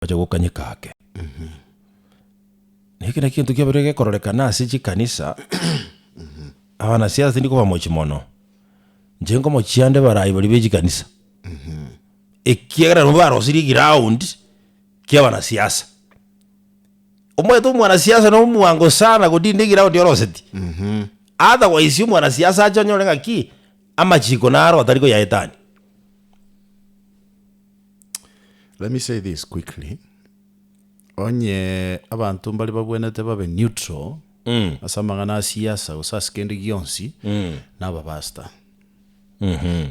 acha gukanyikake niki na kintu kiaberege kororekana ase kanisa abana siasa ndiko bamochi mono njengo mochiande barayi bali beji kanisa ekiagara no barosiri ground kiabana siasa umwe tu mwana siasa no muango sana kudinde ground yoroseti otherwise mwana siasa acha nyolenga ki amachiko naro atariko ya etani. Let me say this quickly. Onye abantu mbali babwenete babe neutral asamangana siasa usasikendi gionsi naba pastor.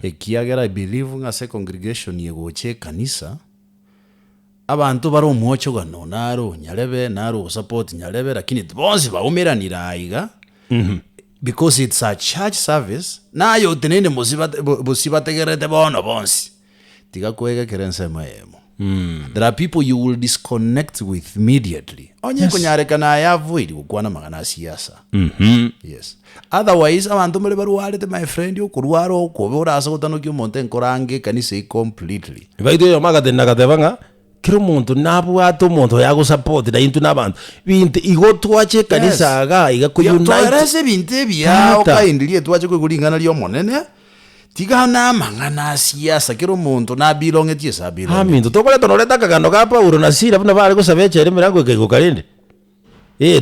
Ekiagera I believe ngase congregation yegoche kanisa abantu baro mwocho gano naro nyalebe naro support nyalebe lakini bonsi baumeranira aiga because it's a church service nayo tenende musibategerete bono bonsi tiga kwega kerense maemo. There are people you will disconnect with immediately. Onye kunyareka na yavoid kukwana magana siasa. Yes. Otherwise abantu muri baruwarete my friend yokurwaro okobora asa gutano kyo monte nkorange kanise completely. Baito yo magate nakatebanga kiro muntu nabwato muntu yago support da into nabantu binte igotwache kanisa aga igakuunite. Twarese binte bya okaindilie twache kwigulingana lyo monene. Tiga na mangana siasa kiro muntu na bilongetie sabilo. Mintu tokole tonoleta kagando ka Paulo na Sila buna bale kusabechere mirango ikego kalende.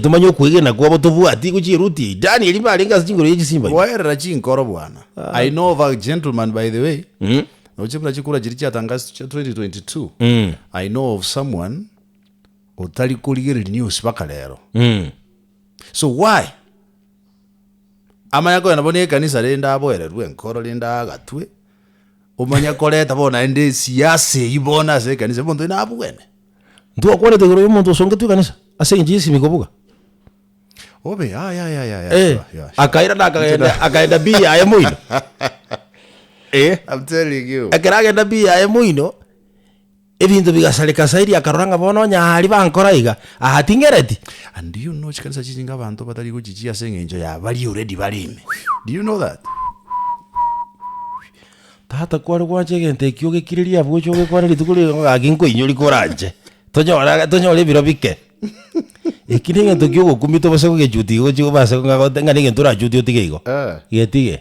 Tumanyo kwigena kwa botovu ati kuchiruti. Daniel balinga chingoro yechisimba. Waera chinkoro bwana. I know of a gentleman by the way. Ochibula chikura chiri chatangasi cha 2022. I know of someone otali kuligere news bakalero. So why? Amanya ko nabone kanisa lenda aboere rwe nkoro lenda gatwe umanya koleta bona ende siasa ibona se kanisa bondo ina abwene ndu akwone tegero y'umuntu songe tu kanisa ase njisi mikobuga obe akaenda bia ya muino I'm telling you akaraga bia ya muino ebintu bigasaleka sairi akaranga bono nyari bankoraiga ahatingereti. And do you know chikanisa chinga abantu batari kuchichia sengenjo ya bali already balime. Do you know that? Tata kwari kwache gente kyoge kiriria bwocho ge kwari litukuri aginko inyori koranje tonyora biro bike ekinenge tokyo kumito base ko gejuti go chigo base ko ngagotenga nige ntura juti otigeigo getige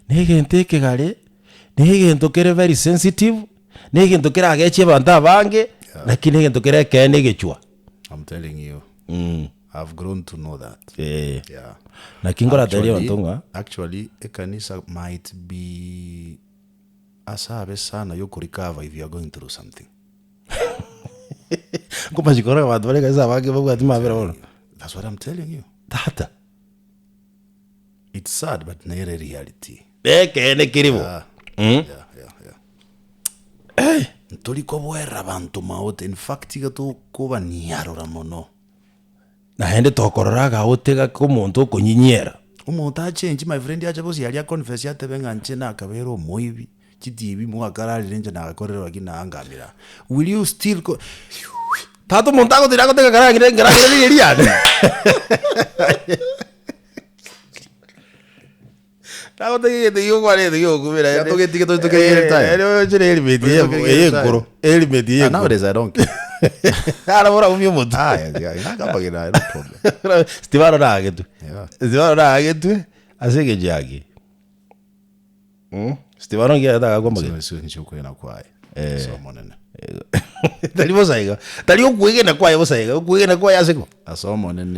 nige nteke gare nige ntokere very sensitive nige ntokera ageche banta abange lakini nige ntokera kene gechwa. I'm telling you I've grown to know that. Yeah. Na kingora tali bantonga actually ekanisa might be asabe sana yo recover if you are going through something. Kuma jikora watu wale kaza bage babu atima vera wala. That's what I'm telling you. Tata. It's sad but near reality. Kene kiribo. Yeah. Ntoli kobwera bantu maote in fact gato kuba niarora mono. Na hende tokororaga otega ko muntu kunyinyera. Umuntu achange my friend yacha bosi yali confess yatebenga nche na kabero moibi chitibi mu akarali renje na akorero akina angamira. Will you still Tato montago tirago tega karangire liriane. Tago te yo kwale te yo kumira ya toke tike to ke time. Yo chere helmet ye Nowadays I don't care. Ara bora umyo moto. Ngakapa kina no problem. Stivaro na getu asege jagi. Stivaro ngia ta kwa mbage. Sio nichukue kwae. So monene. Tali bosaiga. Tali okuige na kwae bosaiga. Okuige na kwae aseko. Aso monene